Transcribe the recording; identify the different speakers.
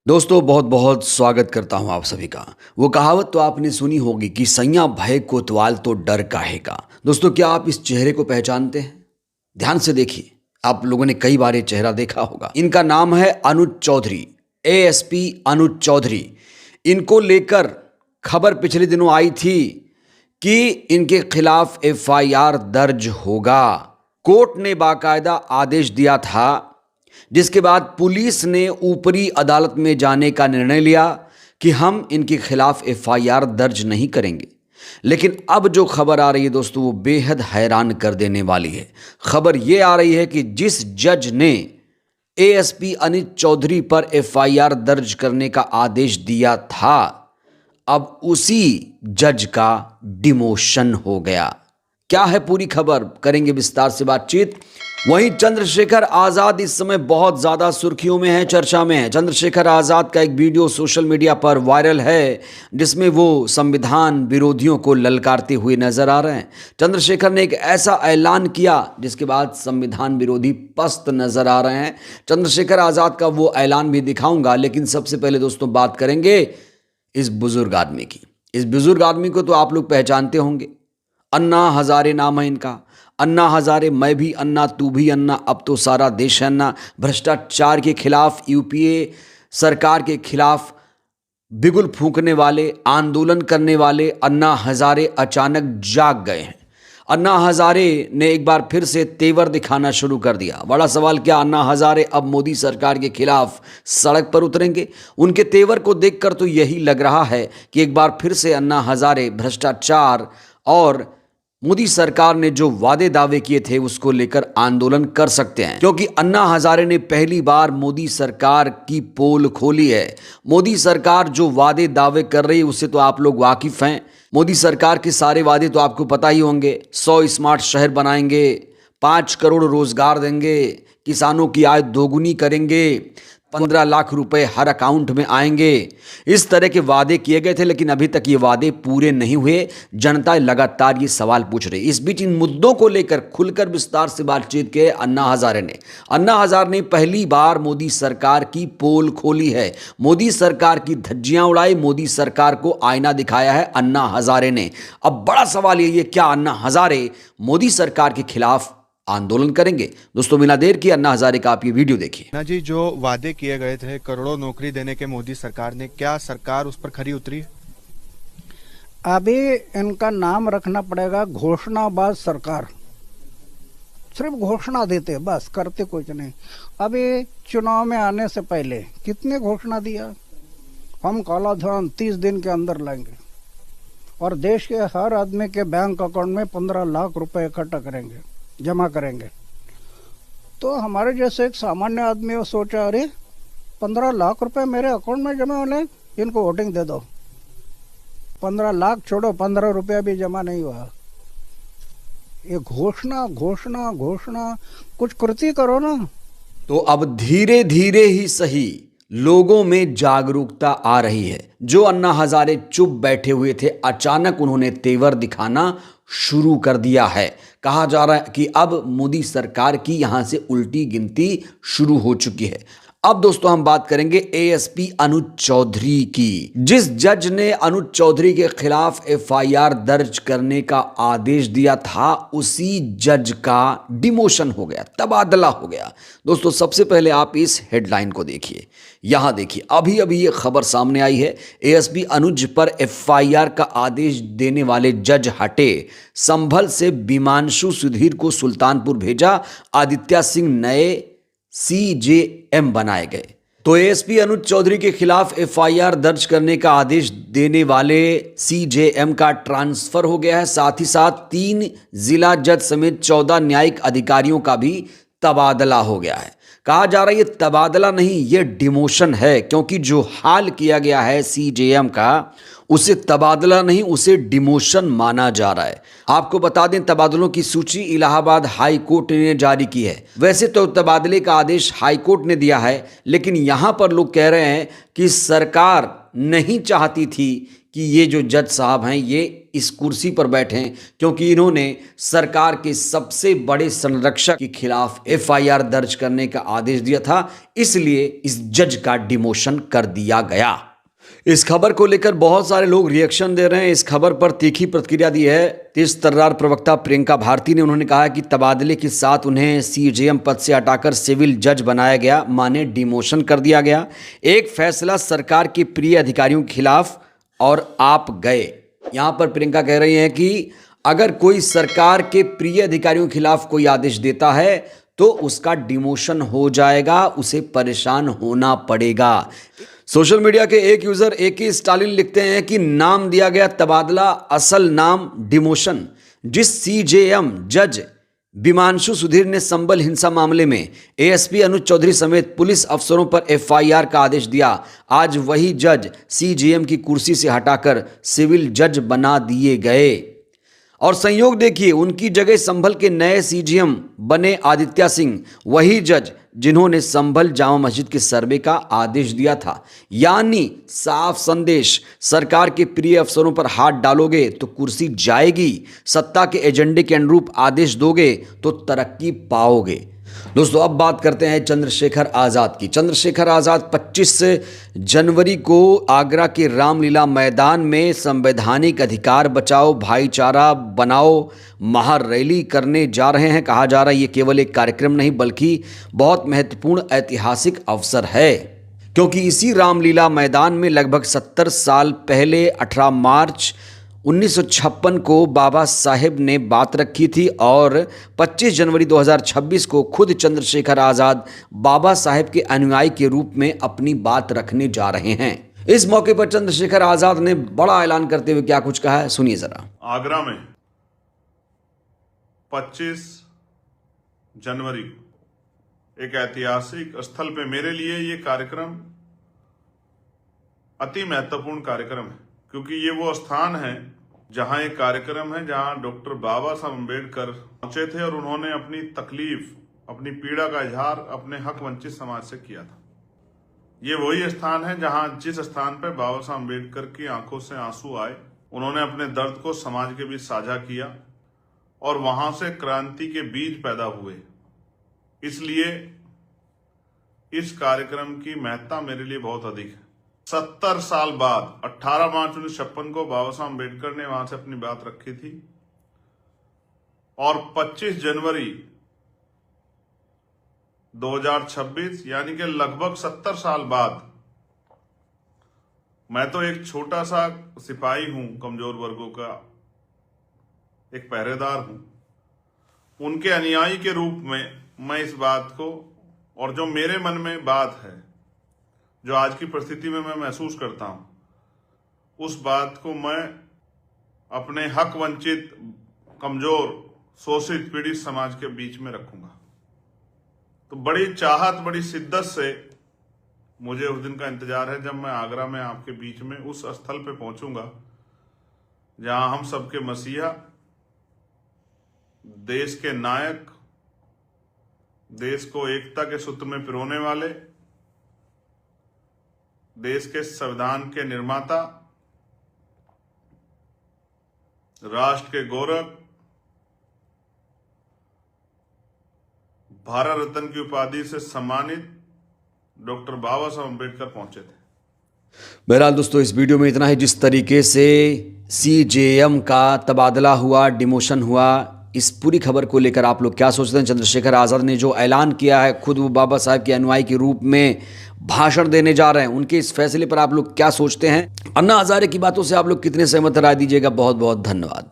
Speaker 1: दोस्तों बहुत बहुत स्वागत करता हूं आप सभी का। वो कहावत तो आपने सुनी होगी कि सैयां भय कोतवाल तो डर काहे का। दोस्तों क्या आप इस चेहरे को पहचानते हैं? ध्यान से देखिए, आप लोगों ने कई बार ये चेहरा देखा होगा। इनका नाम है अनुज चौधरी, एएसपी अनुज चौधरी। इनको लेकर खबर पिछले दिनों आई थी कि इनके खिलाफ एफआईआर दर्ज होगा। कोर्ट ने बाकायदा आदेश दिया था, जिसके बाद पुलिस ने ऊपरी अदालत में जाने का निर्णय लिया कि हम इनके खिलाफ एफआईआर दर्ज नहीं करेंगे। लेकिन अब जो खबर आ रही है दोस्तों, वो बेहद हैरान कर देने वाली है। खबर ये आ रही है कि जिस जज ने एएसपी अनुज चौधरी पर एफआईआर दर्ज करने का आदेश दिया था, अब उसी जज का डिमोशन हो गया। क्या है पूरी खबर, करेंगे विस्तार से बातचीत। वहीं चंद्रशेखर आजाद इस समय बहुत ज्यादा सुर्खियों में है, चर्चा में है। चंद्रशेखर आजाद का एक वीडियो सोशल मीडिया पर वायरल है, जिसमें वो संविधान विरोधियों को ललकारते हुए नजर आ रहे हैं। चंद्रशेखर ने एक ऐसा ऐलान किया जिसके बाद संविधान विरोधी पस्त नजर आ रहे हैं। चंद्रशेखर आजाद का वो ऐलान भी दिखाऊंगा, लेकिन सबसे पहले दोस्तों बात करेंगे इस बुजुर्ग आदमी की। इस बुजुर्ग आदमी को तो आप लोग पहचानते होंगे, अन्ना हजारे नाम है इनका। अन्ना हजारे, मैं भी अन्ना, तू भी अन्ना, अब तो सारा देश है अन्ना। भ्रष्टाचार के खिलाफ, यूपीए सरकार के खिलाफ बिगुल फूंकने वाले, आंदोलन करने वाले अन्ना हजारे अचानक जाग गए हैं। अन्ना हजारे ने एक बार फिर से तेवर दिखाना शुरू कर दिया। बड़ा सवाल, क्या अन्ना हजारे अब मोदी सरकार के खिलाफ सड़क पर उतरेंगे? उनके तेवर को देखकर तो यही लग रहा है कि एक बार फिर से अन्ना हजारे भ्रष्टाचार और मोदी सरकार ने जो वादे दावे किए थे उसको लेकर आंदोलन कर सकते हैं, क्योंकि अन्ना हजारे ने पहली बार मोदी सरकार की पोल खोली है। मोदी सरकार जो वादे दावे कर रही है उससे तो आप लोग वाकिफ हैं। मोदी सरकार के सारे वादे तो आपको पता ही होंगे। 100 स्मार्ट शहर बनाएंगे, 5 करोड़ रोजगार देंगे, किसानों की आय दोगुनी करेंगे, 15 लाख रुपए हर अकाउंट में आएंगे। इस तरह के वादे किए गए थे, लेकिन अभी तक ये वादे पूरे नहीं हुए। जनता लगातार ये सवाल पूछ रही। इस बीच इन मुद्दों को लेकर खुलकर विस्तार से बातचीत के अन्ना हजारे ने पहली बार मोदी सरकार की पोल खोली है। मोदी सरकार की धज्जियां उड़ाई, मोदी सरकार को आईना दिखाया है अन्ना हजारे ने। अब बड़ा सवाल ये, क्या अन्ना हजारे मोदी सरकार के खिलाफ आंदोलन करेंगे? दोस्तों बिना देर किए अन्ना हजारे का आप ये वीडियो देखिए।
Speaker 2: ना जी, जो वादे किए गए थे करोड़ों नौकरी देने के मोदी सरकार ने, क्या सरकार उस पर खरी उतरी?
Speaker 3: अभी इनका नाम रखना पड़ेगा घोषणाबाज सरकार। सिर्फ घोषणा देते बस, करते कुछ नहीं। अभी चुनाव में आने से पहले कितने घोषणा दिया, हम काला धन 30 दिन के अंदर लाएंगे और देश के हर आदमी के बैंक अकाउंट में 15 लाख रुपए इकट्ठा करेंगे, जमा करेंगे। तो हमारे जैसे एक सामान्य आदमी वो सोचा, अरे 15 लाख रुपए मेरे अकाउंट में जमा होने, इनको वोटिंग दे दो। 15 लाख छोड़ो, 15 रुपया भी जमा नहीं हुआ। ये घोषणा घोषणा घोषणा, कुछ कृति करो ना।
Speaker 1: तो अब धीरे धीरे ही सही लोगों में जागरूकता आ रही है। जो अन्ना हजारे चुप बैठे हुए थे, अचानक उन्होंने तेवर दिखाना शुरू कर दिया है। कहा जा रहा है कि अब मोदी सरकार की यहां से उल्टी गिनती शुरू हो चुकी है। अब दोस्तों हम बात करेंगे एएसपी अनुज चौधरी की। जिस जज ने अनुज चौधरी के खिलाफ एफआईआर दर्ज करने का आदेश दिया था, उसी जज का डिमोशन हो गया, तबादला हो गया। दोस्तों सबसे पहले आप इस हेडलाइन को देखिए, यहां देखिए। अभी अभी ये खबर सामने आई है, एएसपी अनुज पर एफआईआर का आदेश देने वाले जज हटे। संभल से विमांशु सुधीर को सुल्तानपुर भेजा, आदित्य सिंह नए सीजेएम बनाए गए। तो एएसपी अनुज चौधरी के खिलाफ एफआईआर दर्ज करने का आदेश देने वाले सीजेएम का ट्रांसफर हो गया है। साथ ही साथ 3 जिला जज समेत 14 न्यायिक अधिकारियों का भी तबादला हो गया है। कहा जा रहा है ये तबादला नहीं, ये डिमोशन है, क्योंकि जो हाल किया गया है सीजेएम का, उसे तबादला नहीं, उसे डिमोशन माना जा रहा है। आपको बता दें, तबादलों की सूची इलाहाबाद हाई कोर्ट ने जारी की है। वैसे तो तबादले का आदेश हाई कोर्ट ने दिया है, लेकिन यहां पर लोग कह रहे हैं कि सरकार नहीं चाहती थी कि ये जो जज साहब हैं ये इस कुर्सी पर बैठें, क्योंकि इन्होंने सरकार के सबसे बड़े संरक्षक के खिलाफ एफआईआर दर्ज करने का आदेश दिया था, इसलिए इस जज का डिमोशन कर दिया गया। इस खबर को लेकर बहुत सारे लोग रिएक्शन दे रहे हैं। इस खबर पर तीखी प्रतिक्रिया दी है तेज तर्रार प्रवक्ता प्रियंका भारती ने। उन्होंने कहा कि तबादले के साथ उन्हें सीजेएम पद से हटाकर सिविल जज बनाया गया, माने डिमोशन कर दिया गया। एक फैसला सरकार के प्रिय अधिकारियों के खिलाफ और आप गए। यहां पर प्रियंका कह रही हैं कि अगर कोई सरकार के प्रिय अधिकारियों के खिलाफ कोई आदेश देता है तो उसका डिमोशन हो जाएगा, उसे परेशान होना पड़ेगा। सोशल मीडिया के एक यूजर एके स्टालिन लिखते हैं कि नाम दिया गया तबादला, असल नाम डिमोशन। जिस सीजेएम जज विमांशु सुधीर ने संबल हिंसा मामले में एएसपी अनुज चौधरी समेत पुलिस अफसरों पर एफआईआर का आदेश दिया, आज वही जज सीजेएम की कुर्सी से हटाकर सिविल जज बना दिए गए। और संयोग देखिए, उनकी जगह संभल के नए सीजेएम बने आदित्य सिंह, वही जज जिन्होंने संभल जामा मस्जिद के सर्वे का आदेश दिया था। यानी साफ संदेश, सरकार के प्रिय अफसरों पर हाथ डालोगे तो कुर्सी जाएगी, सत्ता के एजेंडे के अनुरूप आदेश दोगे तो तरक्की पाओगे। दोस्तों, अब बात करते हैं चंद्रशेखर आज़ाद की। चंद्रशेखर आज़ाद 25 जनवरी को आगरा के रामलीला मैदान में संवैधानिक अधिकार बचाओ, भाईचारा बनाओ महारैली करने जा रहे हैं। कहा जा रहा है ये केवल एक कार्यक्रम नहीं बल्कि बहुत महत्वपूर्ण ऐतिहासिक अवसर है, क्योंकि इसी रामलीला मैदान में लगभग 70 साल पहले 18 मार्च 1956 को बाबा साहेब ने बात रखी थी और 25 जनवरी 2026 को खुद चंद्रशेखर आज़ाद बाबा साहेब के अनुयायी के रूप में अपनी बात रखने जा रहे हैं। इस मौके पर चंद्रशेखर आज़ाद ने बड़ा ऐलान करते हुए क्या कुछ कहा है, सुनिए जरा।
Speaker 4: आगरा में 25 जनवरी को एक ऐतिहासिक स्थल पे मेरे लिए ये कार्यक्रम अति महत्वपूर्ण कार्यक्रम है, क्योंकि ये वो स्थान है जहां एक कार्यक्रम है जहां डॉक्टर बाबा साहब अम्बेडकर पहुंचे थे और उन्होंने अपनी तकलीफ, अपनी पीड़ा का इजहार अपने हक वंचित समाज से किया था। ये वही स्थान है जहां जिस स्थान पर बाबा साहब अम्बेडकर की आंखों से आंसू आए, उन्होंने अपने दर्द को समाज के बीच साझा किया और वहां से क्रांति के बीज पैदा हुए। इसलिए इस कार्यक्रम की महत्ता मेरे लिए बहुत अधिक है। 70 साल बाद 18 मार्च 1956 को बाबा साहब अम्बेडकर ने वहां से अपनी बात रखी थी और 25 जनवरी 2026 यानी कि लगभग 70 साल बाद, मैं तो एक छोटा सा सिपाही हूं, कमजोर वर्गों का एक पहरेदार हूं, उनके अनुयायी के रूप में मैं इस बात को, और जो मेरे मन में बात है, जो आज की परिस्थिति में मैं महसूस करता हूं, उस बात को मैं अपने हक वंचित, कमजोर, शोषित, पीड़ित समाज के बीच में रखूंगा। तो बड़ी चाहत, बड़ी शिद्दत से मुझे उस दिन का इंतजार है जब मैं आगरा में आपके बीच में उस स्थल पे पहुंचूंगा जहां हम सबके मसीहा, देश के नायक, देश को एकता के सूत्र में पिरोने वाले, देश के संविधान के निर्माता, राष्ट्र के गौरव, भारत रत्न की उपाधि से सम्मानित डॉक्टर बाबा साहब अम्बेडकर पहुंचे थे।
Speaker 1: बहरहाल दोस्तों, इस वीडियो में इतना ही। जिस तरीके से सीजेएम का तबादला हुआ, डिमोशन हुआ, इस पूरी खबर को लेकर आप लोग क्या सोचते हैं? चंद्रशेखर आज़ाद ने जो ऐलान किया है, खुद वो बाबा साहब के अनुयायी के रूप में भाषण देने जा रहे हैं, उनके इस फैसले पर आप लोग क्या सोचते हैं? अन्ना हजारे की बातों से आप लोग कितने सहमत, राय दीजिएगा। बहुत बहुत धन्यवाद।